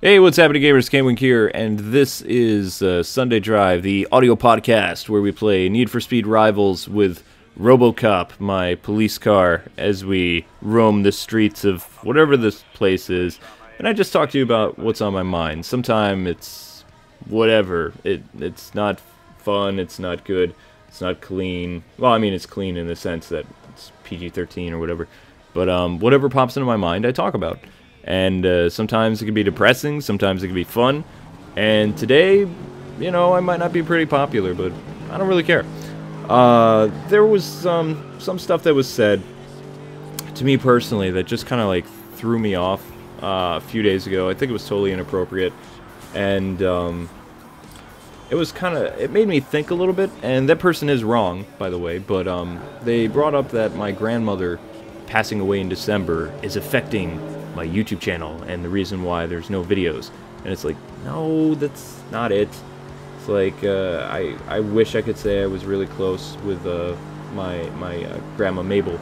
Hey, what's happening, gamers? Kwing here, and this is Sunday Drive, the audio podcast where we play Need for Speed Rivals with RoboCop, my police car, as we roam the streets of whatever this place is. And I just talk to you about what's on my mind. Sometimes it's whatever. It's not fun, it's not good, it's not clean. Well, I mean, it's clean in the sense that it's PG-13 or whatever. But whatever pops into my mind, I talk about. And sometimes it can be depressing, sometimes it can be fun. And today, you know, I might not be pretty popular, but I don't really care. There was some stuff that was said to me personally that just kind of like threw me off a few days ago. I think it was totally inappropriate. And it was it made me think a little bit. And that person is wrong, by the way. But they brought up that my grandmother passing away in December is affecting my YouTube channel and the reason why there's no videos. And it's like, no, that's not it. It's like, I wish I could say I was really close with my grandma Mabel,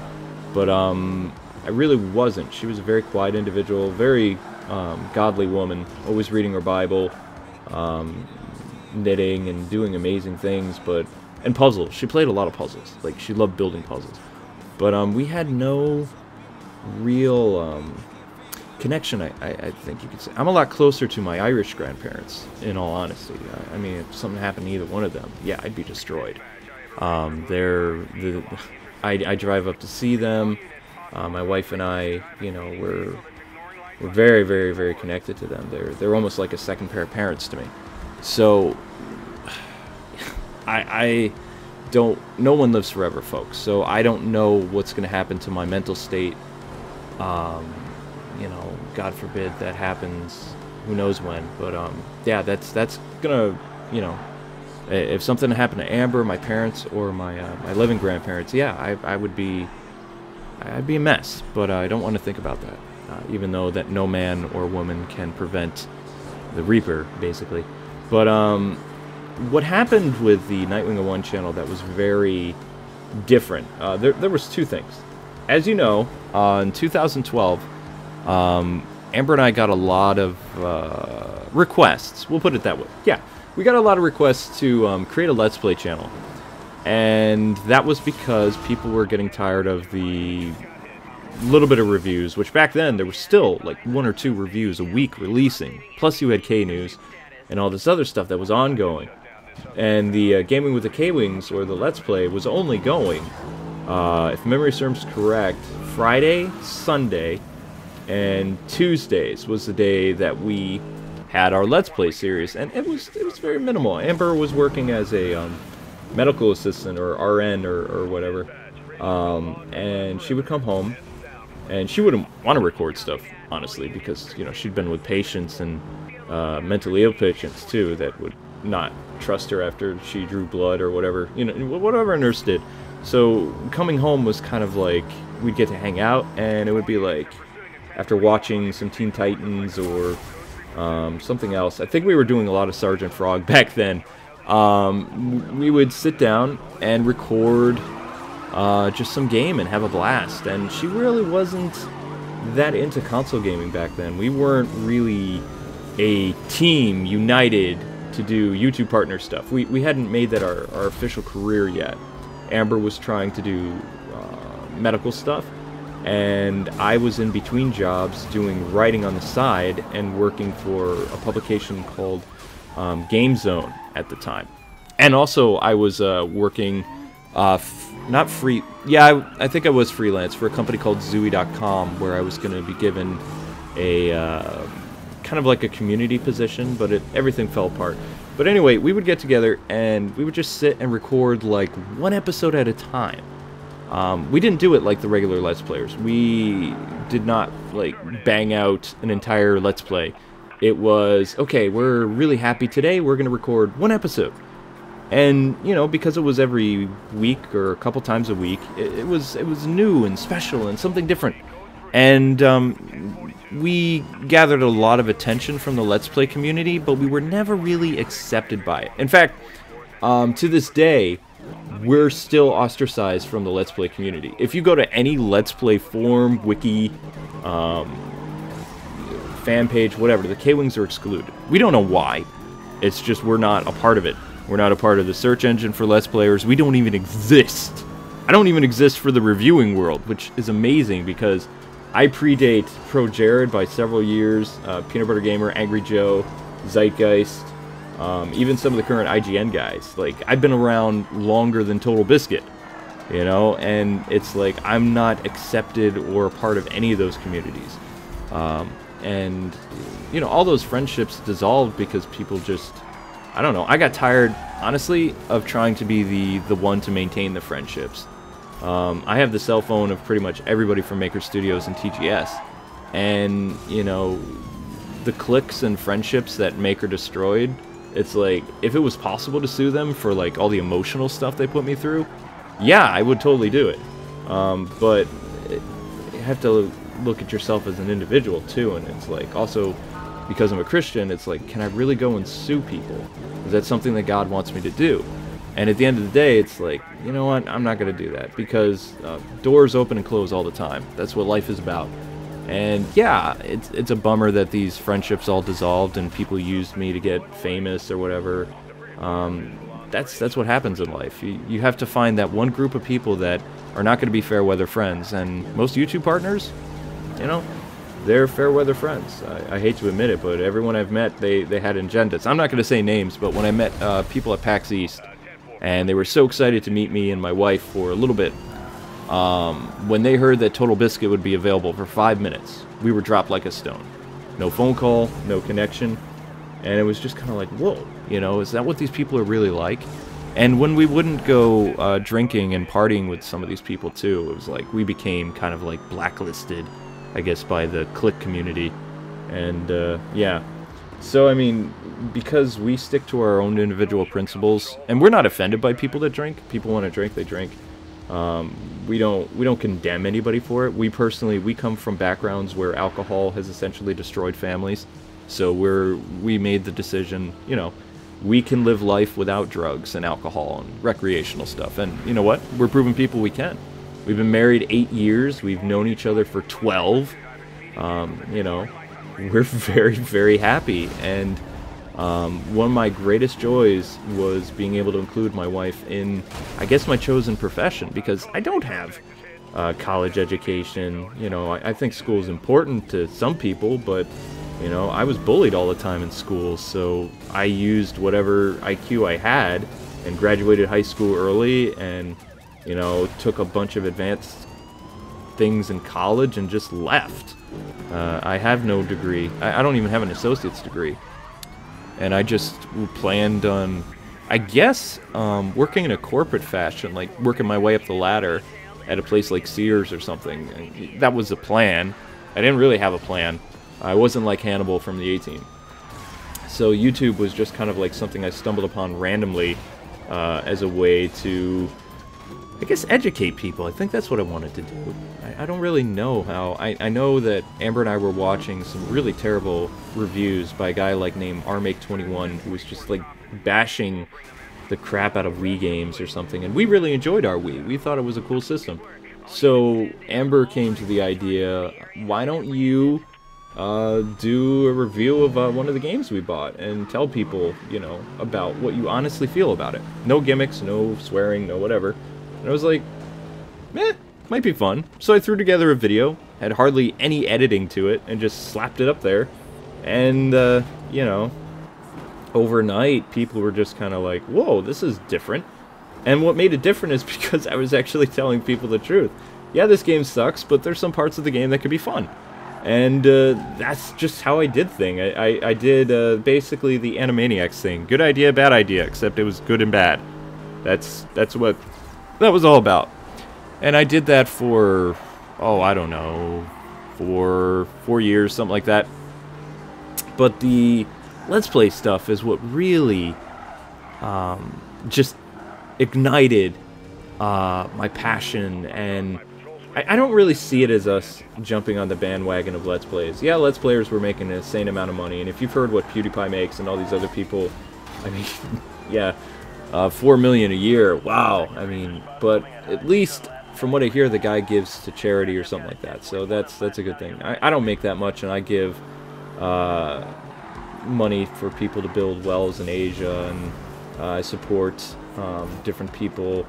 but I really wasn't. She was a very quiet individual, very godly woman, always reading her Bible, knitting and doing amazing things, and puzzles. She played a lot of puzzles. Like, she loved building puzzles. But we had no real connection, I think you could say. I'm a lot closer to my Irish grandparents, in all honesty. I mean, if something happened to either one of them, yeah, I'd be destroyed. I drive up to see them. My wife and I, you know, we're very, very, very connected to them. They're almost like a second pair of parents to me. So I don't. No one lives forever, folks. So I don't know what's going to happen to my mental state. You know, God forbid that happens. Who knows when? But yeah, that's gonna, you know, if something happened to Amber, my parents, or my living grandparents, yeah, I'd be a mess. But I don't want to think about that, even though that no man or woman can prevent the Reaper, basically. But what happened with the Nightwing 01 channel that was very different? There was two things. As you know, in 2012. Amber and I got a lot of requests. We'll put it that way. Yeah, we got a lot of requests to create a Let's Play channel. And that was because people were getting tired of the little bit of reviews, which back then there was still like 1 or 2 reviews a week releasing. Plus you had K-News and all this other stuff that was ongoing. And the Gaming with the K-Wings, or the Let's Play, was only going, if memory serves correct, Friday, Sunday, and Tuesdays was the day that we had our Let's Play series, and it was very minimal. Amber was working as a medical assistant, or RN, or whatever, and she would come home, and she wouldn't want to record stuff, honestly, because, you know, she'd been with patients, and mentally ill patients, too, that would not trust her after she drew blood, or whatever, you know, whatever a nurse did. So coming home was kind of like, we'd get to hang out, and it would be like, after watching some Teen Titans or something else. I think we were doing a lot of Sergeant Frog back then. We would sit down and record just some game and have a blast. And she really wasn't that into console gaming back then. We weren't really a team united to do YouTube partner stuff. We hadn't made that our official career yet. Amber was trying to do medical stuff. And I was in between jobs doing writing on the side and working for a publication called Game Zone at the time. And also I was working, not free, yeah, I think I was freelance for a company called Zooey.com, where I was going to be given a kind of like a community position, but everything fell apart. But anyway, we would get together and we would just sit and record like 1 episode at a time. We didn't do it like the regular Let's Players. We did not, like, bang out an entire Let's Play. It was, okay, we're really happy today, we're going to record 1 episode. And, you know, because it was every week or a couple times a week, it was new and special and something different. And we gathered a lot of attention from the Let's Play community, but we were never really accepted by it. In fact, to this day, we're still ostracized from the Let's Play community. If you go to any Let's Play forum, wiki, fan page, whatever. The Kwings are excluded. We don't know why. It's just we're not a part of it. We're not a part of the search engine for Let's Players. We don't even exist. I don't even exist for the reviewing world, which is amazing because I predate Pro Jared by several years, Peanut Butter Gamer, Angry Joe, Zeitgeist, even some of the current IGN guys. Like, I've been around longer than Total Biscuit, you know, and it's like I'm not accepted or a part of any of those communities. And, you know, all those friendships dissolved because people just, I don't know, I got tired, honestly, of trying to be the one to maintain the friendships. I have the cell phone of pretty much everybody from Maker Studios and TGS, and, you know, the cliques and friendships that Maker destroyed, it's like, if it was possible to sue them for, like, all the emotional stuff they put me through, yeah, I would totally do it. But you have to look at yourself as an individual, too, and it's like, also, because I'm a Christian, it's like, can I really go and sue people? Is that something that God wants me to do? And at the end of the day, it's like, you know what, I'm not going to do that, because doors open and close all the time. That's what life is about. And yeah, it's a bummer that these friendships all dissolved and people used me to get famous or whatever. That's what happens in life. You have to find that one group of people that are not going to be fair weather friends, and most YouTube partners, you know, they're fair weather friends. I hate to admit it, but everyone I've met, they had agendas. I'm not going to say names, but when I met people at PAX East, and they were so excited to meet me and my wife for a little bit, when they heard that Total Biscuit would be available for 5 minutes, we were dropped like a stone. No phone call, no connection, and it was just kind of like, whoa, you know, is that what these people are really like? And when we wouldn't go drinking and partying with some of these people too, it was like we became kind of like blacklisted, I guess, by the clique community. And yeah, so I mean, because we stick to our own individual principles, and we're not offended by people that drink. People want to drink, they drink. We don't condemn anybody for it. We come from backgrounds where alcohol has essentially destroyed families. So we made the decision, you know, we can live life without drugs and alcohol and recreational stuff. And you know what? We're proving people we can. We've been married 8 years. We've known each other for 12. You know, we're very, very happy. And one of my greatest joys was being able to include my wife in, I guess, my chosen profession, because I don't have college education. You know, I think school is important to some people, but, you know, I was bullied all the time in school, so I used whatever IQ I had and graduated high school early and, you know, took a bunch of advanced things in college and just left. I have no degree. I don't even have an associate's degree. And I just planned on, I guess, working in a corporate fashion, like working my way up the ladder at a place like Sears or something. And that was the plan. I didn't really have a plan. I wasn't like Hannibal from the A-Team. So YouTube was just kind of like something I stumbled upon randomly as a way to, I guess, educate people. I think that's what I wanted to do. I don't really know how. I know that Amber and I were watching some really terrible reviews by a guy like named Rmake21 who was just like bashing the crap out of Wii games or something, and we really enjoyed our Wii. We thought it was a cool system. So Amber came to the idea, why don't you do a review of one of the games we bought and tell people, you know, about what you honestly feel about it. No gimmicks, no swearing, no whatever. And I was like, might be fun. So I threw together a video, had hardly any editing to it, and just slapped it up there. And, you know, overnight, people were just kind of like, whoa, this is different. And what made it different is because I was actually telling people the truth. Yeah, this game sucks, but there's some parts of the game that could be fun. And that's just how I did things. I did basically the Animaniacs thing. Good idea, bad idea, except it was good and bad. That's what that was all about. And I did that for, oh, I don't know, 4 years, something like that. But the Let's Play stuff is what really just ignited my passion, and I don't really see it as us jumping on the bandwagon of Let's Plays. Yeah, Let's Players were making an insane amount of money, and if you've heard what PewDiePie makes and all these other people, I mean, yeah, 4 million a year, wow, I mean, but at least from what I hear, the guy gives to charity or something like that, so that's a good thing. I don't make that much, and I give money for people to build wells in Asia, and I support different people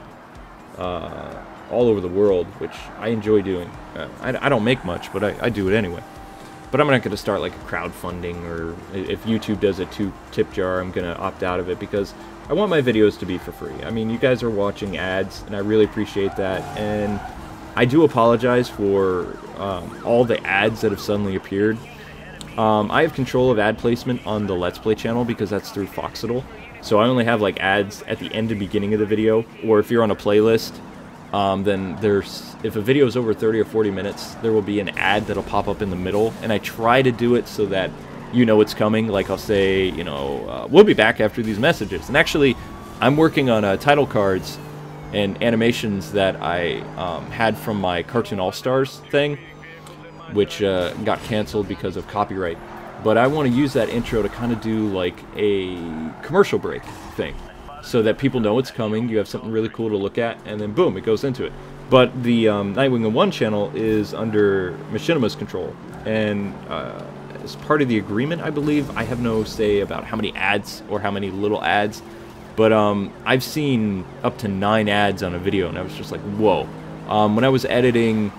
all over the world, which I enjoy doing. I don't make much, but I do it anyway. But I'm not going to start like a crowdfunding, or if YouTube does a tip jar, I'm going to opt out of it, because I want my videos to be for free. I mean, you guys are watching ads, and I really appreciate that. And I do apologize for all the ads that have suddenly appeared. I have control of ad placement on the Let's Play channel because that's through Foxittle. So I only have like ads at the end and beginning of the video, or if you're on a playlist, then if a video is over 30 or 40 minutes, there will be an ad that'll pop up in the middle, and I try to do it so that you know it's coming. Like I'll say, you know, we'll be back after these messages. And actually, I'm working on title cards and animations that I had from my Cartoon All-Stars thing, which got canceled because of copyright. But I want to use that intro to kind of do like a commercial break thing, so that people know it's coming, you have something really cool to look at, and then boom, it goes into it. But the Nightwing 1 channel is under Machinima's control, and as part of the agreement, I believe, I have no say about how many ads or how many little ads, but I've seen up to 9 ads on a video, and I was just like, whoa. When I was editing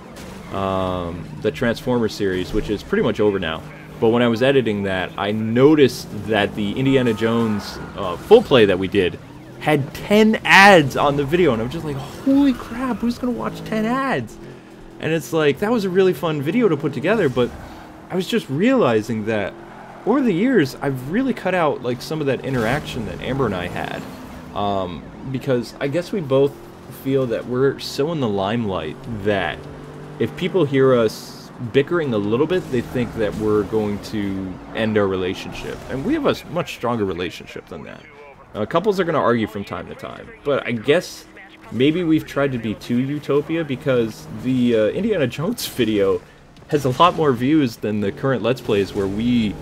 the Transformers series, which is pretty much over now, but when I was editing that, I noticed that the Indiana Jones full play that we did had 10 ads on the video, and I was just like, holy crap, who's gonna watch 10 ads? And it's like, that was a really fun video to put together, but I was just realizing that over the years, I've really cut out like some of that interaction that Amber and I had, because I guess we both feel that we're so in the limelight that if people hear us bickering a little bit, they think that we're going to end our relationship. And we have a much stronger relationship than that. Couples are going to argue from time to time, but I guess maybe we've tried to be too utopia, because the Indiana Jones video has a lot more views than the current Let's Plays, where we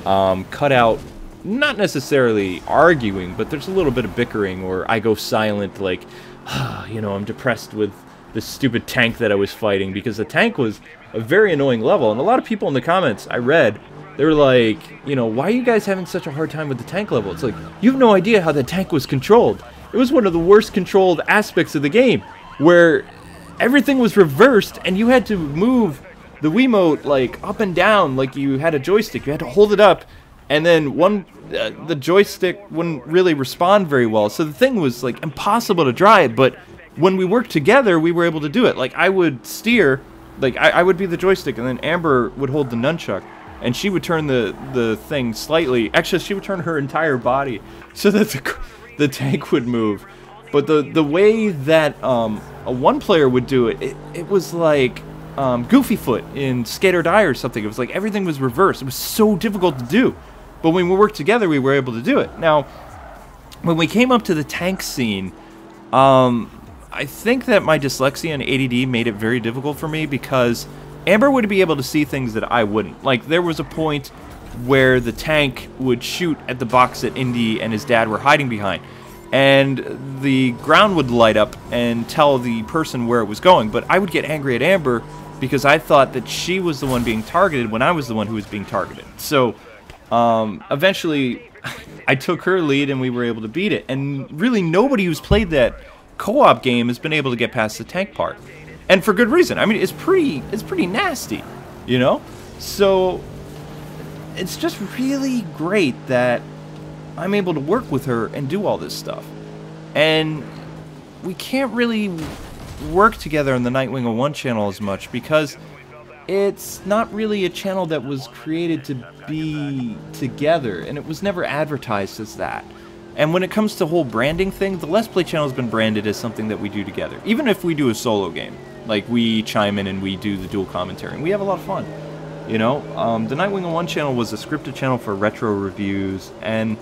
cut out, not necessarily arguing, but there's a little bit of bickering, or I go silent, like, you know, I'm depressed with this stupid tank that I was fighting, because the tank was a very annoying level. And a lot of people in the comments I read, they were like, you know, why are you guys having such a hard time with the tank level? It's like, you have no idea how the tank was controlled. It was one of the worst controlled aspects of the game, where everything was reversed and you had to move the Wiimote like up and down like you had a joystick. You had to hold it up, and then the joystick wouldn't really respond very well. So the thing was like impossible to drive, but when we worked together, we were able to do it. Like, I would steer, like, I would be the joystick, and then Amber would hold the nunchuck, and she would turn the thing slightly. Actually, she would turn her entire body so that the tank would move. But the way that a one-player would do it, it was like Goofy Foot in Skate or Die or something. It was like everything was reversed. It was so difficult to do. But when we worked together, we were able to do it. Now, when we came up to the tank scene, I think that my dyslexia and ADD made it very difficult for me, because Amber would be able to see things that I wouldn't. Like, there was a point where the tank would shoot at the box that Indy and his dad were hiding behind, and the ground would light up and tell the person where it was going. But I would get angry at Amber because I thought that she was the one being targeted when I was the one who was being targeted. So eventually I took her lead and we were able to beat it. And really nobody who's played that co-op game has been able to get past the tank part, and for good reason. I mean, it's pretty nasty, you know. So it's just really great that I'm able to work with her and do all this stuff. And we can't really work together on the Nightwing 01 channel as much, because it's not really a channel that was created to be together, and it was never advertised as that. And when it comes to the whole branding thing, the Let's Play channel has been branded as something that we do together. Even if we do a solo game, like we chime in and we do the dual commentary, and we have a lot of fun. You know, the Nightwing 01 channel was a scripted channel for retro reviews and,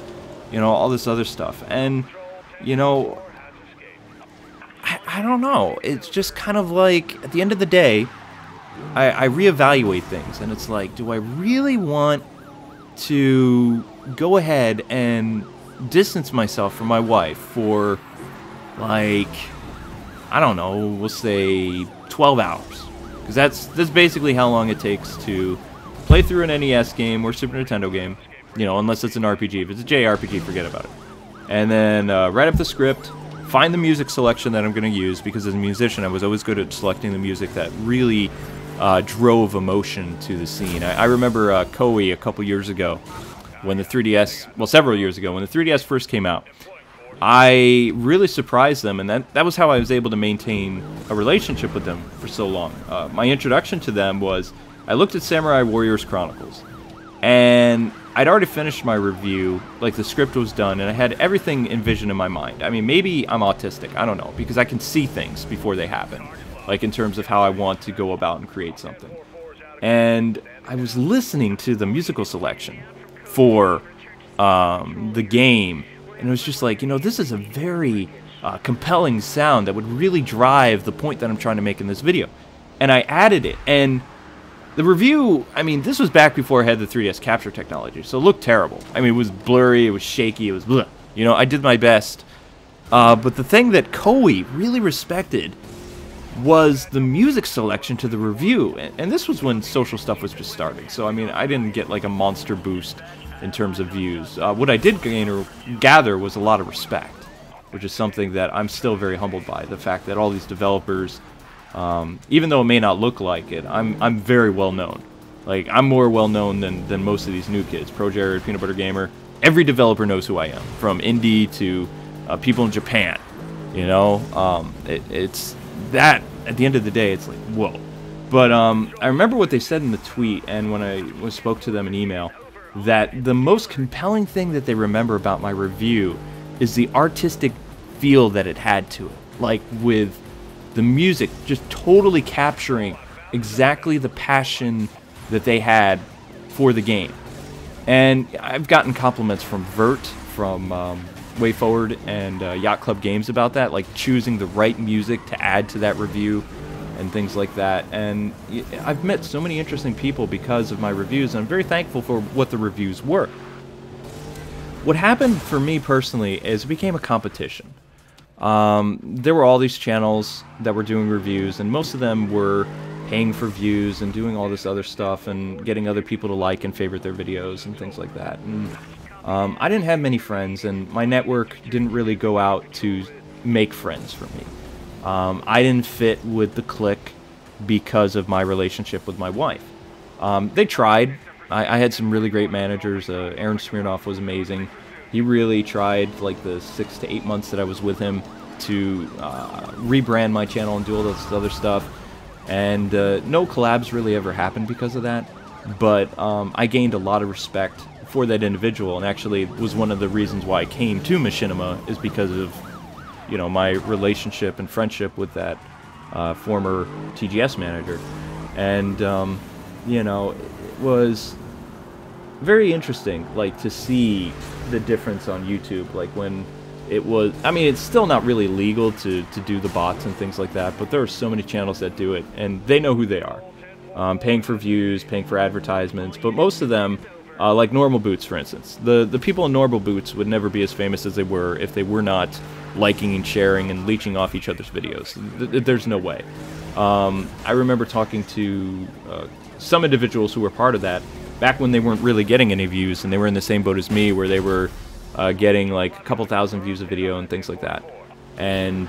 you know, all this other stuff. And, you know, I don't know. It's just kind of like, at the end of the day, I reevaluate things, and it's like, do I really want to go ahead and distance myself from my wife for, like, I don't know, we'll say 12 hours, because that's basically how long it takes to play play through an NES game or Super Nintendo game, you know, unless it's an RPG. If it's a JRPG, forget about it. And then write up the script, find the music selection that I'm going to use, because as a musician, I was always good at selecting the music that really drove emotion to the scene. I remember Koei a couple years ago, when the 3DS, well, several years ago, when the 3DS first came out. I really surprised them, and that was how I was able to maintain a relationship with them for so long. My introduction to them was, I looked at Samurai Warriors Chronicles, and I'd already finished my review, like the script was done, and I had everything envisioned in my mind. I mean, maybe I'm autistic, I don't know, because I can see things before they happen, like in terms of how I want to go about and create something. And I was listening to the musical selection for the game, and it was just like, you know, this is a very compelling sound that would really drive the point that I'm trying to make in this video. And I added it, and the review, I mean, this was back before I had the 3DS capture technology, so it looked terrible. I mean, it was blurry, it was shaky, it was bleh. You know, I did my best. But the thing that Koei really respected was the music selection to the review. And this was when social stuff was just starting, so I mean, I didn't get like a monster boost in terms of views. What I did gain or gather was a lot of respect, which is something that I'm still very humbled by. The fact that all these developers, even though it may not look like it, I'm very well known. Like, I'm more well known than most of these new kids. Pro Jared, Peanut Butter Gamer, every developer knows who I am, from indie to people in Japan. You know, it's that, at the end of the day, it's like, whoa. But I remember what they said in the tweet, and when I spoke to them in email, that the most compelling thing that they remember about my review is the artistic feel that it had to it. Like, with the music just totally capturing exactly the passion that they had for the game. And I've gotten compliments from Vert, from WayForward, and Yacht Club Games about that, like choosing the right music to add to that review and things like that. And I've met so many interesting people because of my reviews, and I'm very thankful for what the reviews were. What happened for me personally is it became a competition. There were all these channels that were doing reviews, and most of them were paying for views and doing all this other stuff and getting other people to like and favorite their videos and things like that. And I didn't have many friends, and my network didn't really go out to make friends for me. I didn't fit with the clique because of my relationship with my wife. They tried. I had some really great managers. Aaron Smirnoff was amazing. He really tried, like the 6 to 8 months that I was with him, to rebrand my channel and do all this other stuff. And no collabs really ever happened because of that. But I gained a lot of respect for that individual, and actually was one of the reasons why I came to Machinima, is because of, you know, my relationship and friendship with that former TGS manager. And you know, it was very interesting, like, to see the difference on YouTube. Like, when it was, I mean, it's still not really legal to do the bots and things like that, but there are so many channels that do it, and they know who they are. Paying for views, paying for advertisements, but most of them, like Normal Boots, for instance. The people in Normal Boots would never be as famous as they were if they were not liking and sharing and leeching off each other's videos. There's no way. I remember talking to some individuals who were part of that back when they weren't really getting any views, and they were in the same boat as me, where they were getting like a couple thousand views a video and things like that, and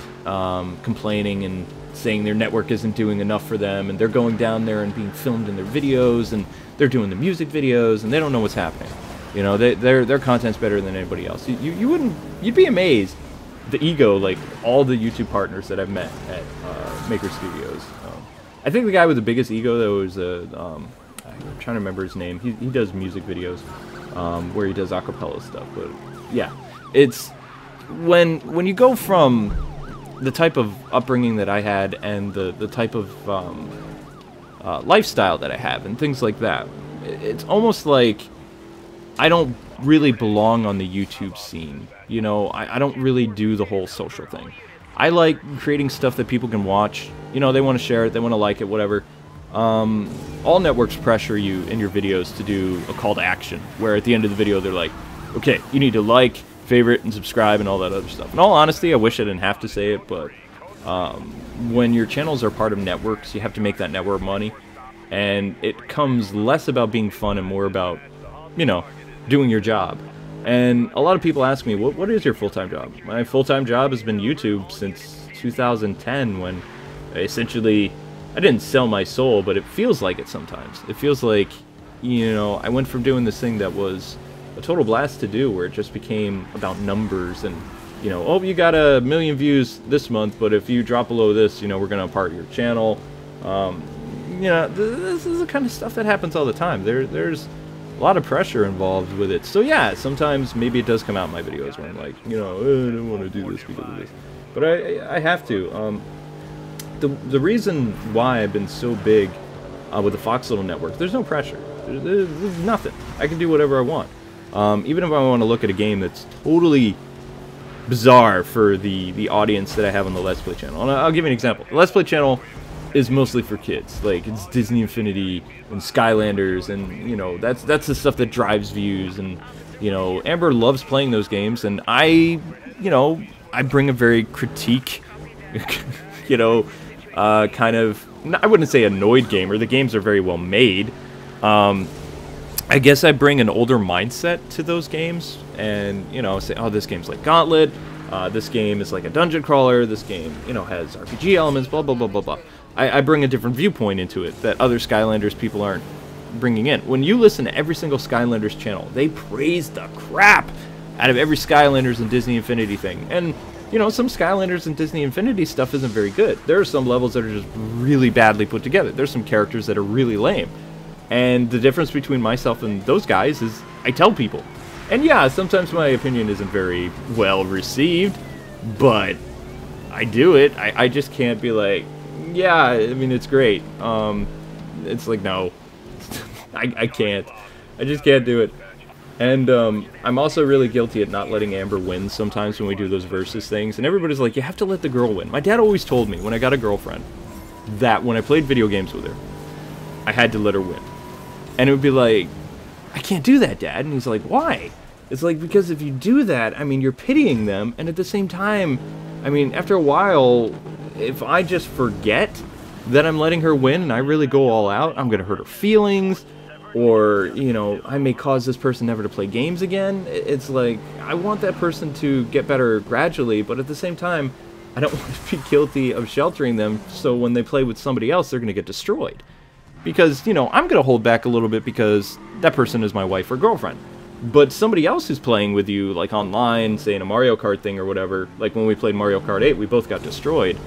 complaining and saying their network isn't doing enough for them, and they're going down there and being filmed in their videos, and they're doing the music videos, and they don't know what's happening. You know, their content's better than anybody else. You'd be amazed the ego, like all the YouTube partners that I've met at Maker Studios. I think the guy with the biggest ego, though, is I'm trying to remember his name. He does music videos where he does acapella stuff. But yeah, it's when you go from the type of upbringing that I had and the type of lifestyle that I have and things like that, it's almost like I don't really belong on the YouTube scene. You know, I don't really do the whole social thing. I like creating stuff that people can watch. You know, they want to share it, they want to like it, whatever. All networks pressure you in your videos to do a call to action, where at the end of the video they're like, okay, you need to like, favorite, and subscribe, and all that other stuff. In all honesty, I wish I didn't have to say it, but when your channels are part of networks, you have to make that network money. and it comes less about being fun and more about, you know, doing your job. And a lot of people ask me, what is your full-time job? My full-time job has been YouTube since 2010, when essentially I didn't sell my soul, but it feels like it sometimes. It feels like, you know, I went from doing this thing that was a total blast to do, where it just became about numbers and, you know, oh, you got 1 million views this month, but if you drop below this, you know, we're going to part your channel. You know, this is the kind of stuff that happens all the time. There's a lot of pressure involved with it. So yeah, sometimes maybe it does come out in my videos when I'm like, you know, I don't want to do this because of this. But I have to. The reason why I've been so big with the Fox Little Network, there's no pressure. There's nothing. I can do whatever I want. Even if I want to look at a game that's totally bizarre for the audience that I have on the Let's Play channel. And I'll give you an example. The Let's Play channel is mostly for kids. Like, it's Disney Infinity and Skylanders, and, you know, that's the stuff that drives views. And, you know, Amber loves playing those games, and I, you know, I bring a very critique, you know, kind of, I wouldn't say annoyed gamer. The games are very well made. I guess I bring an older mindset to those games, and, you know, say, oh, this game's like Gauntlet, this game is like a dungeon crawler, this game, you know, has RPG elements, blah, blah, blah, blah, blah. I bring a different viewpoint into it that other Skylanders people aren't bringing in. When you listen to every single Skylanders channel, they praise the crap out of every Skylanders and Disney Infinity thing. And, you know, some Skylanders and Disney Infinity stuff isn't very good. There are some levels that are just really badly put together. There's some characters that are really lame. And the difference between myself and those guys is I tell people. And yeah, sometimes my opinion isn't very well received, but I do it. I just can't be like, yeah, I mean, it's great. It's like, no, I can't. I just can't do it. And I'm also really guilty at not letting Amber win sometimes when we do those versus things. And everybody's like, you have to let the girl win. My dad always told me when I got a girlfriend that when I played video games with her, I had to let her win. And it would be like, I can't do that, Dad. And he's like, why? It's like, because if you do that, I mean, you're pitying them. And at the same time, I mean, after a while, if I just forget that I'm letting her win and I really go all out, I'm going to hurt her feelings. Or, you know, I may cause this person never to play games again. It's like, I want that person to get better gradually, but at the same time, I don't want to be guilty of sheltering them, so when they play with somebody else, they're going to get destroyed. Because, you know, I'm going to hold back a little bit because that person is my wife or girlfriend. But somebody else who's playing with you, like online, say in a Mario Kart thing or whatever, like when we played Mario Kart 8, we both got destroyed.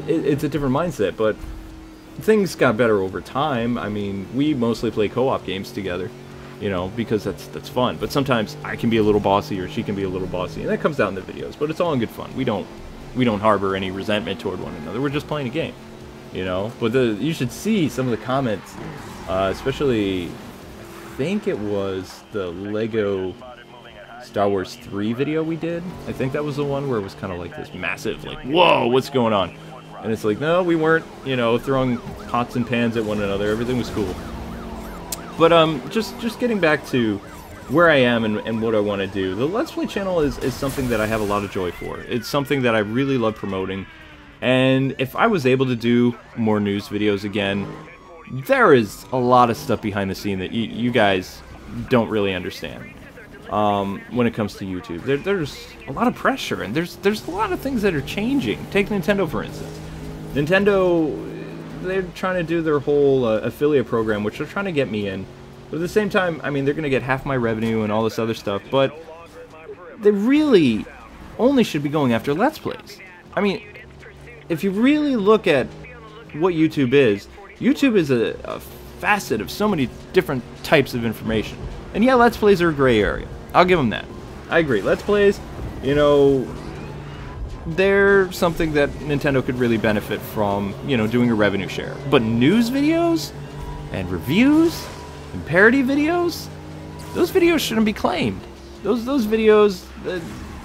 It's a different mindset, but things got better over time. I mean, we mostly play co-op games together, you know, because that's fun. But sometimes I can be a little bossy or she can be a little bossy, and that comes out in the videos. But it's all in good fun. We don't harbor any resentment toward one another. We're just playing a game, you know. But you should see some of the comments, especially, I think it was the Lego Star Wars 3 video we did. I think that was the one where it was kind of like this massive, like, whoa, what's going on? And it's like, no, we weren't, you know, throwing pots and pans at one another. Everything was cool. But just getting back to where I am and what I want to do. The Let's Play channel is something that I have a lot of joy for. It's something that I really love promoting. And if I was able to do more news videos again, there is a lot of stuff behind the scene that you guys don't really understand. When it comes to YouTube, there's a lot of pressure, and there's a lot of things that are changing. Take Nintendo, for instance. Nintendo, they're trying to do their whole affiliate program, which they're trying to get me in. But at the same time, I mean, they're going to get half my revenue and all this other stuff, but they really only should be going after Let's Plays. I mean, if you really look at what YouTube is a facet of so many different types of information. And yeah, Let's Plays are a gray area. I'll give them that. I agree. Let's Plays, you know, they're something that Nintendo could really benefit from, you know, doing a revenue share. But news videos and reviews and parody videos, those videos shouldn't be claimed. Those videos,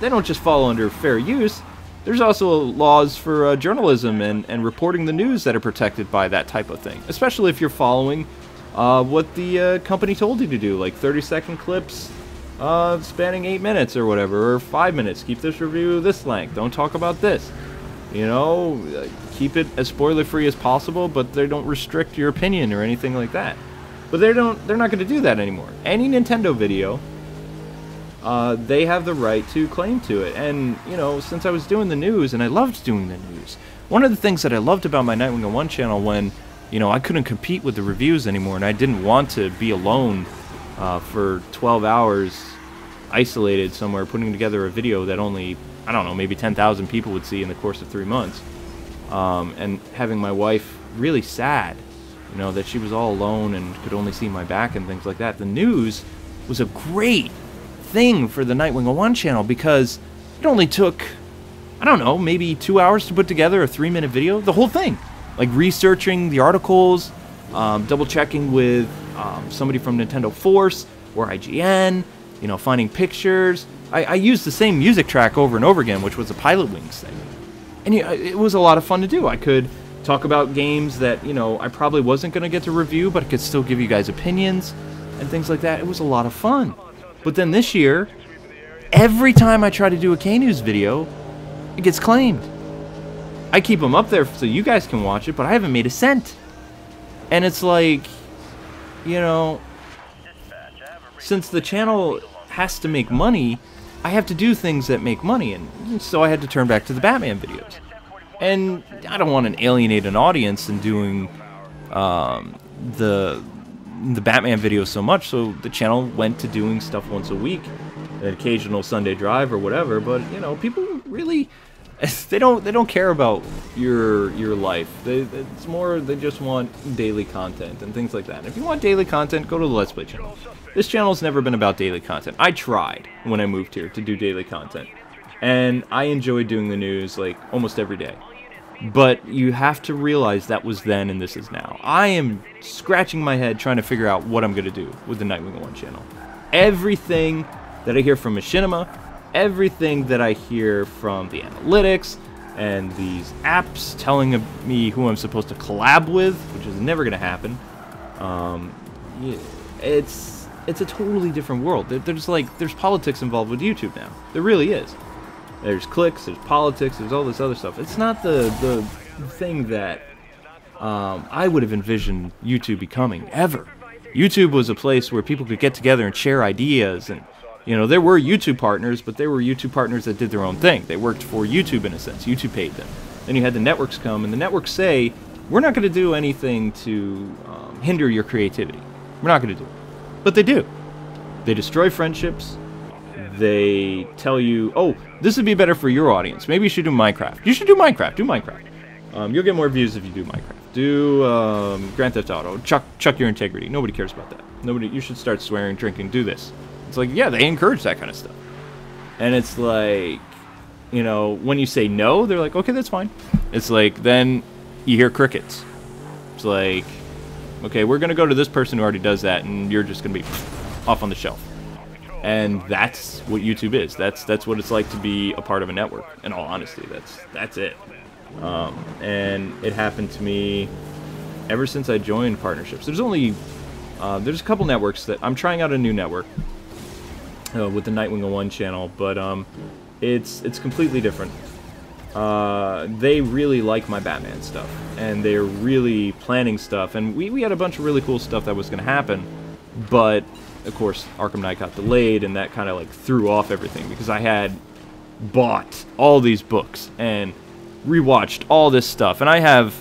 they don't just fall under fair use. There's also laws for journalism and reporting the news that are protected by that type of thing, especially if you're following what the company told you to do, like 30-second clips spanning 8 minutes or whatever, or 5 minutes. Keep this review this length. Don't talk about this. You know, keep it as spoiler-free as possible, but they don't restrict your opinion or anything like that. But they're not going to do that anymore. Any Nintendo video, they have the right to claim to it. And, you know, since I was doing the news, and I loved doing the news, one of the things that I loved about my Nightwing on One channel when, you know, I couldn't compete with the reviews anymore, and I didn't want to be alone for 12 hours isolated somewhere putting together a video that only, I don't know, maybe 10,000 people would see in the course of 3 months. And having my wife really sad, you know, that she was all alone and could only see my back and things like that. The news was a great thing for the Nightwing on One channel because it only took, I don't know, maybe 2 hours to put together a 3-minute video. The whole thing. Like researching the articles, double checking with somebody from Nintendo Force or IGN, you know, finding pictures. I used the same music track over and over again, which was a Pilot Wings thing. And you know, it was a lot of fun to do. I could talk about games that, you know, I probably wasn't going to get to review, but I could still give you guys opinions and things like that. It was a lot of fun. But then this year, every time I try to do a K-News video, it gets claimed. I keep them up there so you guys can watch it, but I haven't made a cent. And it's like, you know, since the channel has to make money, I have to do things that make money, and so I had to turn back to the Batman videos. And I don't want to alienate an audience in doing the Batman videos so much, so the channel went to doing stuff once a week, an occasional Sunday drive or whatever. But you know, people really they don't care about your life. It's more they just want daily content and things like that. And if you want daily content, go to the Let's Play channel. This channel's never been about daily content. I tried when I moved here to do daily content, and I enjoy doing the news like almost every day. But you have to realize that was then and this is now. I am scratching my head trying to figure out what I'm going to do with the Nightwing on One channel. Everything that I hear from Machinima, everything that I hear from the analytics, and these apps telling me who I'm supposed to collab with, which is never going to happen, it's a totally different world. There's politics involved with YouTube now. There really is. There's clicks, there's politics, there's all this other stuff. It's not the thing that I would have envisioned YouTube becoming, ever. YouTube was a place where people could get together and share ideas, and, you know, there were YouTube partners, but they were YouTube partners that did their own thing. They worked for YouTube in a sense. YouTube paid them. Then you had the networks come, and the networks say, we're not going to do anything to hinder your creativity. We're not going to do it. But they do. They destroy friendships. They tell you, oh, this would be better for your audience. Maybe you should do Minecraft. You should do Minecraft. Do Minecraft. You'll get more views if you do Minecraft. Do Grand Theft Auto. Chuck your integrity. Nobody cares about that. You should start swearing, drinking, do this. It's like, yeah, they encourage that kind of stuff. And it's like, you know, when you say no, they're like, okay, that's fine. It's like, then you hear crickets. It's like, okay, we're going to go to this person who already does that, and you're just going to be off on the shelf. And that's what YouTube is. That's what it's like to be a part of a network. In all honesty, that's it. And it happened to me ever since I joined partnerships. There's a couple networks that I'm trying out a new network with the Nightwing on One channel, but it's completely different. They really like my Batman stuff, and they're really planning stuff. And we had a bunch of really cool stuff that was going to happen, but of course, Arkham Knight got delayed, and that kind of like threw off everything because I had bought all these books and rewatched all this stuff, and I have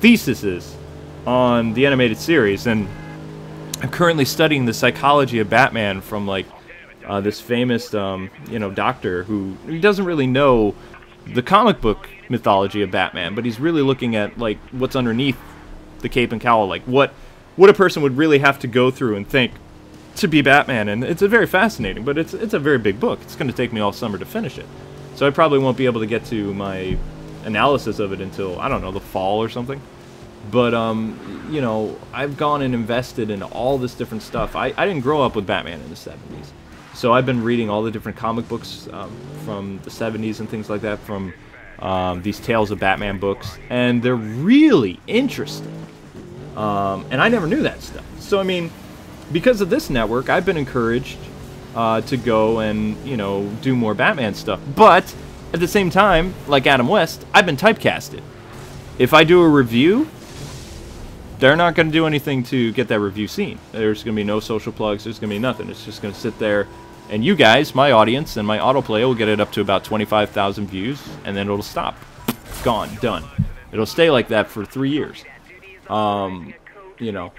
theses on the animated series, and I'm currently studying the psychology of Batman from like this famous doctor who he doesn't really know the comic book mythology of Batman, but he's really looking at like what's underneath the cape and cowl, like what a person would really have to go through and think to be Batman. And it's a very fascinating, but it's a very big book. It's going to take me all summer to finish it, so I probably won't be able to get to my analysis of it until, I don't know, the fall or something. But you know, I've gone and invested in all this different stuff. I didn't grow up with Batman in the 70s, so I've been reading all the different comic books from the 70s and things like that, from these Tales of Batman books, and they're really interesting. And I never knew that stuff. So, I mean, because of this network, I've been encouraged to go and, you know, do more Batman stuff. But At the same time, like Adam West, I've been typecasted. If I do a review, they're not going to do anything to get that review seen. There's going to be no social plugs. There's going to be nothing. It's just going to sit there. And you guys, my audience, and my autoplay will get it up to about 25,000 views, and then it'll stop. Gone. Done. It'll stay like that for 3 years. You know.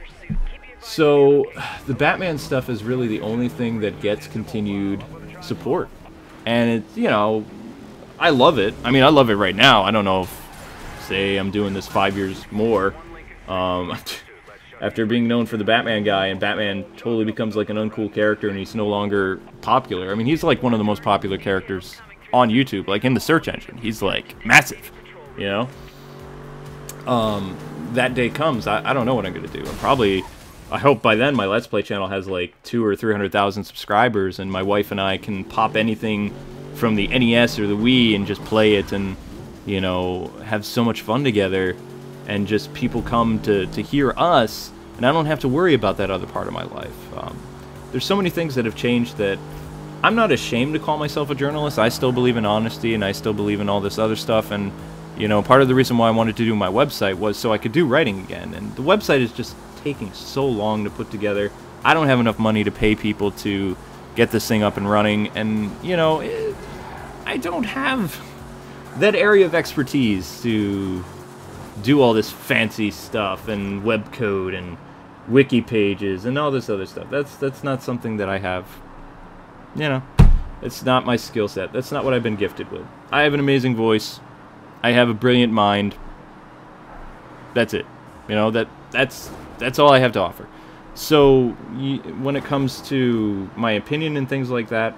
So, the Batman stuff is really the only thing that gets continued support. And, it, you know, I love it. I mean, I love it right now. I don't know if, say, I'm doing this 5 years more. After being known for the Batman guy, and Batman totally becomes like an uncool character and he's no longer popular. I mean, he's like one of the most popular characters on YouTube, like in the search engine. He's like massive, you know? That day comes, I don't know what I'm going to do. I hope by then my Let's Play channel has like 200,000 or 300,000 subscribers, and my wife and I can pop anything from the NES or the Wii and just play it and, you know, have so much fun together. And just people come to hear us, and I don't have to worry about that other part of my life. There's so many things that have changed that I'm not ashamed to call myself a journalist. I still believe in honesty, and I still believe in all this other stuff. And, you know, part of the reason why I wanted to do my website was so I could do writing again. And the website is just taking so long to put together. I don't have enough money to pay people to get this thing up and running. And, you know, I don't have that area of expertise to do all this fancy stuff and web code and wiki pages and all this other stuff. That's not something that I have. You know, it's not my skill set. That's not what I've been gifted with. I have an amazing voice. I have a brilliant mind. That's it. You know, that's all I have to offer. So when it comes to my opinion and things like that,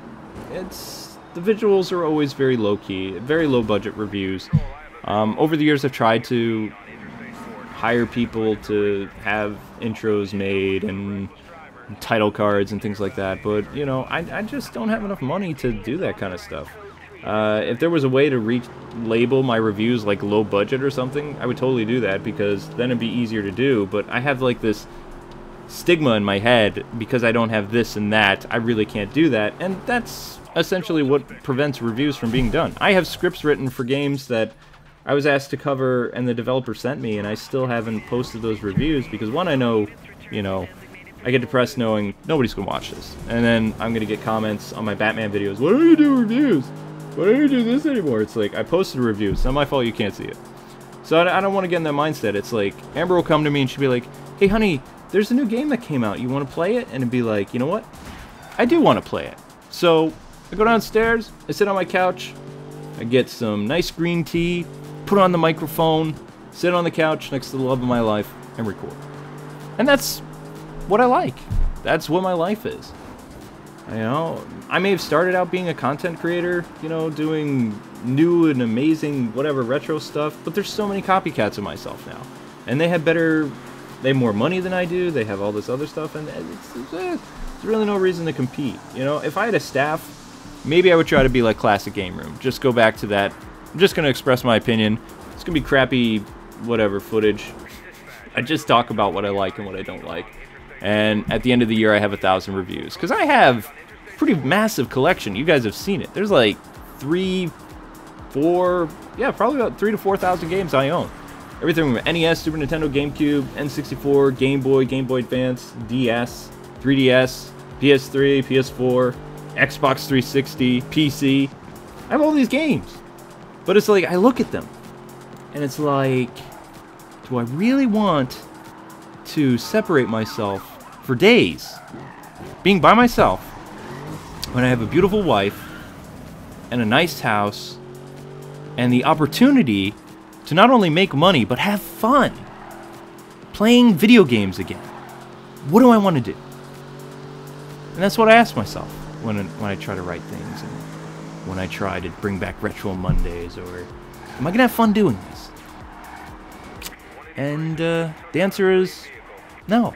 the visuals are always very low key, very low budget reviews. Over the years, I've tried to hire people to have intros made and title cards and things like that, but, you know, I just don't have enough money to do that kind of stuff. If there was a way to label my reviews like low budget or something, I would totally do that, because then it'd be easier to do, but I have like this stigma in my head because I don't have this and that. I really can't do that, and that's essentially what prevents reviews from being done. I have scripts written for games that I was asked to cover and the developer sent me, and I still haven't posted those reviews because, one, I know, you know, I get depressed knowing nobody's going to watch this. And then I'm going to get comments on my Batman videos, why don't you do reviews? Why don't you do this anymore? It's like, I posted a review. It's not my fault you can't see it. So I don't want to get in that mindset. It's like, Amber will come to me and she'll be like, hey, honey, there's a new game that came out. You want to play it? And it'd be like, you know what? I do want to play it. So I go downstairs, I sit on my couch, I get some nice green tea, put on the microphone, sit on the couch next to the love of my life, and record. And that's what I like. That's what my life is. You know, I may have started out being a content creator, you know, doing new and amazing whatever retro stuff, but there's so many copycats of myself now. And they have more money than I do, they have all this other stuff, and there's really no reason to compete. You know, if I had a staff, maybe I would try to be like Classic Game Room. Just go back to that. I'm just going to express my opinion. It's going to be crappy, whatever, footage. I just talk about what I like and what I don't like. And at the end of the year, I have 1,000 reviews. Because I have a pretty massive collection. You guys have seen it. There's like 3, 4, yeah, probably about 3,000 to 4,000 games I own. Everything from NES, Super Nintendo, GameCube, N64, Game Boy, Game Boy Advance, DS, 3DS, PS3, PS4, Xbox 360, PC. I have all these games. But it's like, I look at them, and it's like, do I really want to separate myself for days, being by myself, when I have a beautiful wife, and a nice house, and the opportunity to not only make money, but have fun, playing video games again? What do I want to do? And that's what I ask myself when I try to write things, and when I try to bring back Retro Mondays, or am I going to have fun doing this? And the answer is no.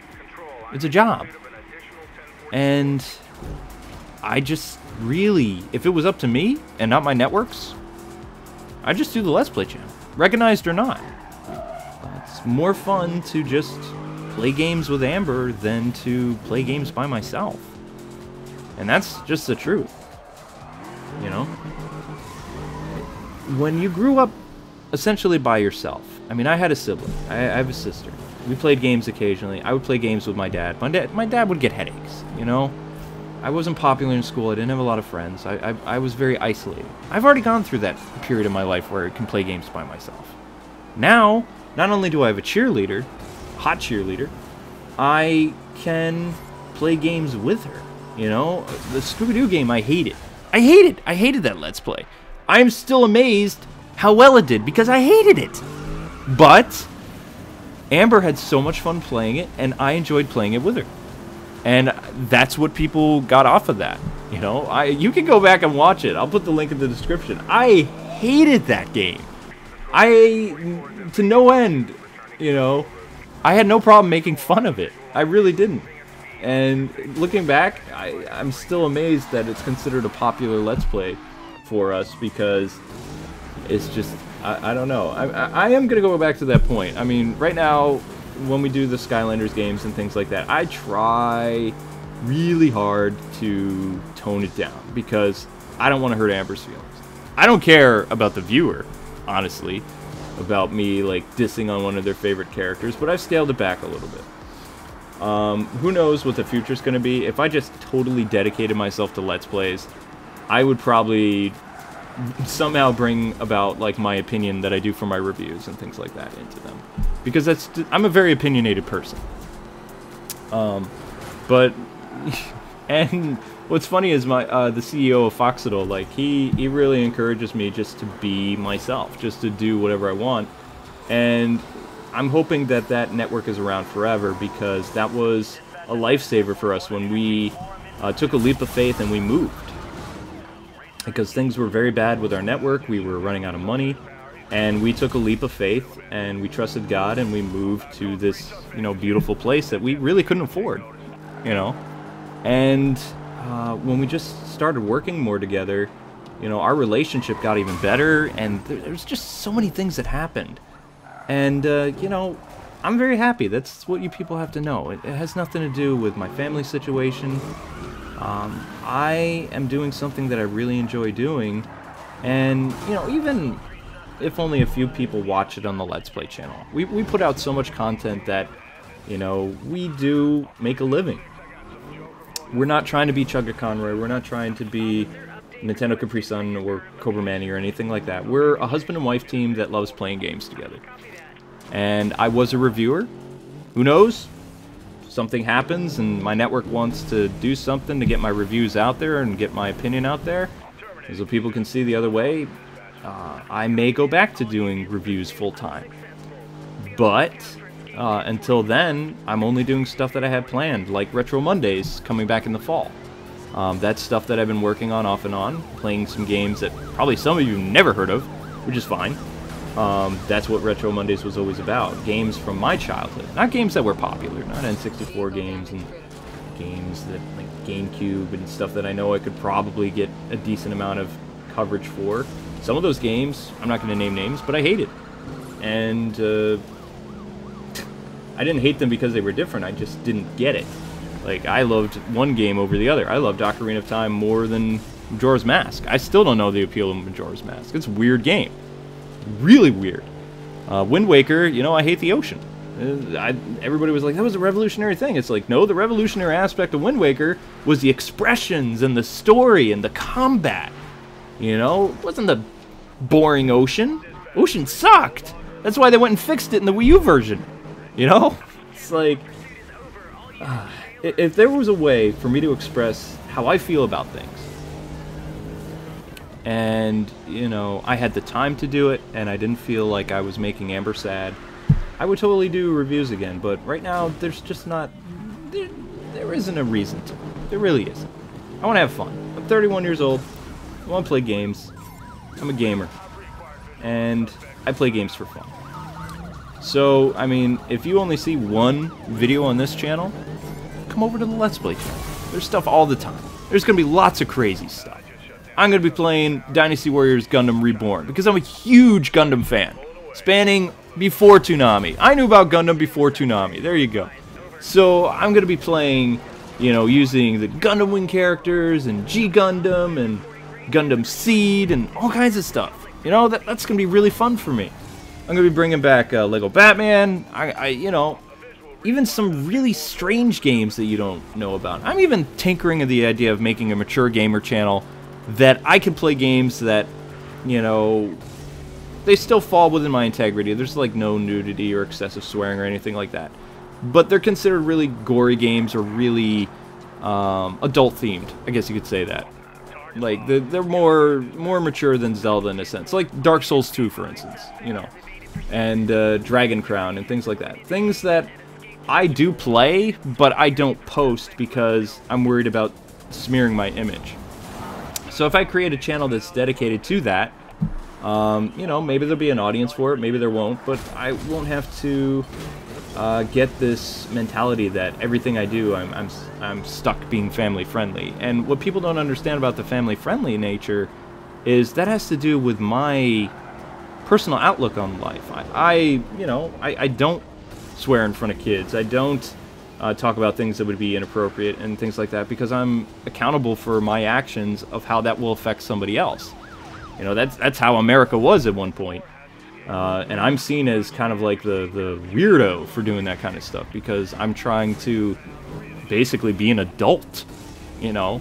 It's a job. And I just really, if it was up to me and not my networks, I'd just do the Let's Play channel, recognized or not. It's more fun to just play games with Amber than to play games by myself. And that's just the truth. You know? when you grew up essentially by yourself. I mean, I had a sibling. I have a sister. We played games occasionally. I would play games with my dad. My dad would get headaches, you know? I wasn't popular in school. I didn't have a lot of friends. I was very isolated. I've already gone through that period of my life where I can play games by myself. Now, not only do I have a cheerleader, hot cheerleader, I can play games with her, you know? The Scooby-Doo game, I hated. I hated that Let's Play. I'm still amazed how well it did, because I hated it. But Amber had so much fun playing it, and I enjoyed playing it with her. And that's what people got off of that. You know, you can go back and watch it. I'll put the link in the description. I hated that game. To no end, you know. I had no problem making fun of it. I really didn't. And looking back, I'm still amazed that it's considered a popular Let's Play for us, because it's just, I don't know. I am going to go back to that point. I mean, right now, when we do the Skylanders games and things like that, I try really hard to tone it down, because I don't want to hurt Amber's feelings. I don't care about the viewer, honestly, about me, like, dissing on one of their favorite characters, but I've scaled it back a little bit. Who knows what the future's going to be. If I just totally dedicated myself to Let's Plays, I would probably somehow bring about, like, my opinion that I do for my reviews and things like that into them. Because I'm a very opinionated person. But, and what's funny is the CEO of Foxidal, like, he really encourages me just to be myself, just to do whatever I want. And I'm hoping that that network is around forever, because that was a lifesaver for us when we took a leap of faith and we moved. Because things were very bad with our network, we were running out of money, and we took a leap of faith, and we trusted God, and we moved to this, you know, beautiful place that we really couldn't afford, you know. And when we just started working more together, you know, our relationship got even better, and there's just so many things that happened. And, you know, I'm very happy. That's what you people have to know. It has nothing to do with my family situation. I am doing something that I really enjoy doing, and, you know, even if only a few people watch it on the Let's Play channel, we put out so much content that, you know, we do make a living. We're not trying to be Chugga Conroy, we're not trying to be Nintendo Capri Sun or Cobra Manny or anything like that. We're a husband and wife team that loves playing games together. And I was a reviewer. Who knows? Something happens and my network wants to do something to get my reviews out there and get my opinion out there, so people can see the other way. I may go back to doing reviews full-time. But until then, I'm only doing stuff that I had planned, like Retro Mondays coming back in the fall. That's stuff that I've been working on off and on, playing some games that probably some of you never heard of, which is fine. That's what Retro Mondays was always about. Games from my childhood. Not games that were popular. Not N64 games and games that, like, GameCube and stuff that I know I could probably get a decent amount of coverage for. Some of those games, I'm not going to name names, but I hated. And I didn't hate them because they were different. I just didn't get it. Like, I loved one game over the other. I loved Ocarina of Time more than Majora's Mask. I still don't know the appeal of Majora's Mask. It's a weird game. Really weird. Wind Waker, you know, I hate the ocean. Everybody was like, that was a revolutionary thing. It's like, no, the revolutionary aspect of Wind Waker was the expressions and the story and the combat. You know, it wasn't the boring ocean. Ocean sucked. That's why they went and fixed it in the Wii U version. You know? It's like, if there was a way for me to express how I feel about things, and, you know, I had the time to do it, and I didn't feel like I was making Amber sad, I would totally do reviews again. But right now, there's just not, there isn't a reason to. There really isn't. I want to have fun. I'm 31 years old. I want to play games. I'm a gamer. And I play games for fun. So, I mean, if you only see one video on this channel, come over to the Let's Play channel. There's stuff all the time. There's going to be lots of crazy stuff. I'm going to be playing Dynasty Warriors Gundam Reborn, because I'm a huge Gundam fan, spanning before Toonami. I knew about Gundam before Toonami. There you go. So I'm going to be playing, you know, using the Gundam Wing characters, and G Gundam, and Gundam Seed, and all kinds of stuff. You know, that's going to be really fun for me. I'm going to be bringing back Lego Batman. You know, even some really strange games that you don't know about. I'm even tinkering of the idea of making a mature gamer channel that I can play games that, you know, they still fall within my integrity. There's like no nudity or excessive swearing or anything like that. But they're considered really gory games or really adult themed. I guess you could say that. Like they're more mature than Zelda in a sense. Like Dark Souls 2, for instance, you know, and Dragon Crown and things like that. Things that I do play, but I don't post because I'm worried about smearing my image. So if I create a channel that's dedicated to that, you know, maybe there'll be an audience for it, maybe there won't, but I won't have to get this mentality that everything I do, I'm stuck being family friendly. And what people don't understand about the family friendly nature is that has to do with my personal outlook on life. You know, I don't swear in front of kids. I don't talk about things that would be inappropriate and things like that because I'm accountable for my actions of how that will affect somebody else. You know, that's how America was at one point. And I'm seen as kind of like the weirdo for doing that kind of stuff because I'm trying to basically be an adult, you know.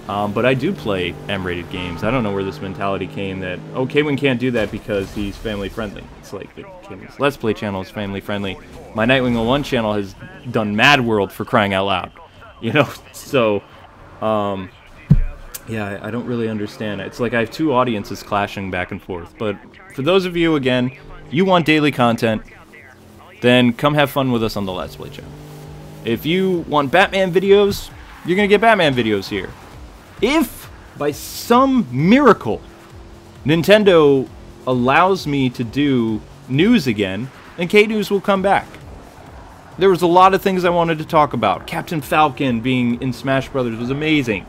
But I do play M-rated games. I don't know where this mentality came that, oh, Kwing can't do that because he's family friendly. It's like the Kwing's Let's Play channel is family friendly. My Nightwing 01 channel has done Mad World, for crying out loud. You know, so, yeah, I don't really understand. It's like I have two audiences clashing back and forth. But for those of you, again, you want daily content, then come have fun with us on the Let's Play channel. If you want Batman videos, you're going to get Batman videos here. If, by some miracle, Nintendo allows me to do news again, then K-News will come back. There was a lot of things I wanted to talk about. Captain Falcon being in Smash Brothers was amazing.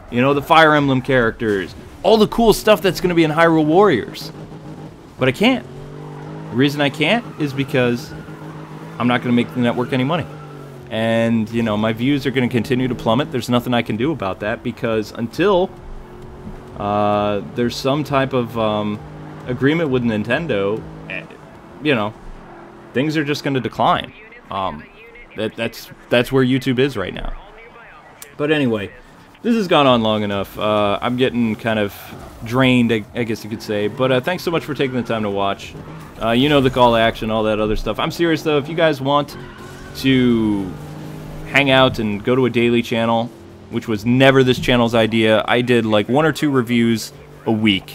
You know, the Fire Emblem characters. All the cool stuff that's going to be in Hyrule Warriors. But I can't. The reason I can't is because I'm not going to make the network any money. And, you know, my views are going to continue to plummet. There's nothing I can do about that because until there's some type of agreement with Nintendo, you know, things are just going to decline. That's where YouTube is right now. But anyway, this has gone on long enough. I'm getting kind of drained, I guess you could say. But thanks so much for taking the time to watch. You know the call to action, all that other stuff. I'm serious, though. If you guys want to hang out and go to a daily channel, which was never this channel's idea, I did like 1 or 2 reviews a week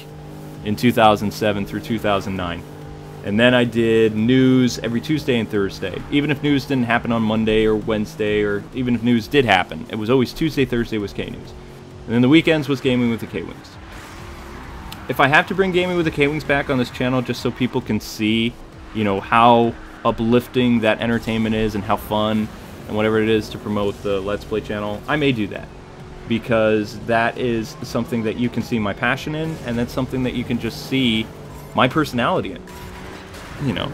in 2007 through 2009. And then I did news every Tuesday and Thursday. Even if news didn't happen on Monday or Wednesday, or even if news did happen, it was always Tuesday, Thursday was K-News. And then the weekends was Gaming with the K-Wings. If I have to bring Gaming with the K-Wings back on this channel just so people can see, you know, how uplifting that entertainment is and how fun and whatever it is to promote the Let's Play channel, I may do that. Because that is something that you can see my passion in, and that's something that you can just see my personality in. You know,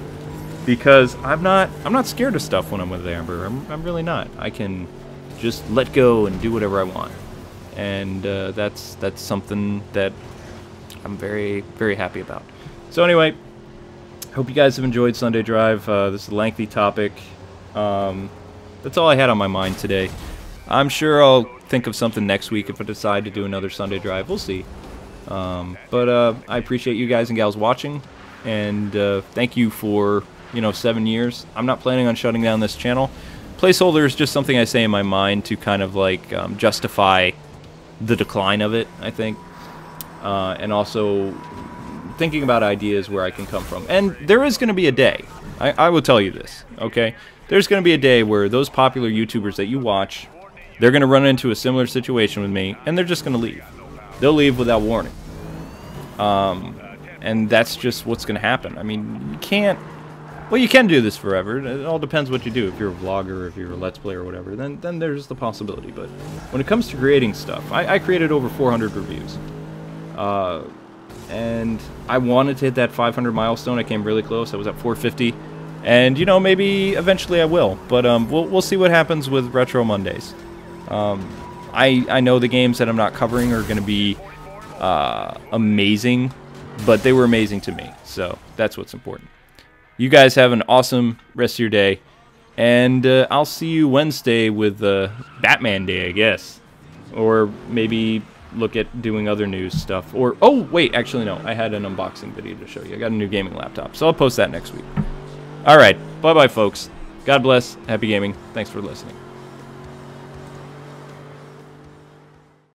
because I'm not scared of stuff when I'm with Amber. I'm really not. I can just let go and do whatever I want, and that's something that I'm very, very happy about. So anyway, hope you guys have enjoyed Sunday Drive. This is a lengthy topic. That's all I had on my mind today. I'm sure I'll think of something next week if I decide to do another Sunday Drive. We'll see. But I appreciate you guys and gals watching. And thank you for, you know, 7 years. I'm not planning on shutting down this channel. Placeholder is just something I say in my mind to kind of like justify the decline of it, I think. And also thinking about ideas where I can come from. And there is going to be a day, I will tell you this, okay? There's going to be a day where those popular YouTubers that you watch, they're going to run into a similar situation with me, and they're just going to leave. They'll leave without warning. And that's just what's going to happen. I mean, you can't... Well, you can do this forever. It all depends what you do. If you're a vlogger, if you're a Let's Player or whatever, then there's the possibility. But when it comes to creating stuff, I created over 400 reviews. And I wanted to hit that 500 milestone. I came really close. I was at 450. And, you know, maybe eventually I will. But we'll see what happens with Retro Mondays. I know the games that I'm not covering are going to be amazing. but they were amazing to me. So that's what's important. You guys have an awesome rest of your day, and I'll see you Wednesday with Batman Day, I guess, or maybe look at doing other news stuff. Or oh wait, actually no, I had an unboxing video to show you. I got a new gaming laptop, so I'll post that next week. All right, bye bye, folks. God bless. Happy gaming. Thanks for listening.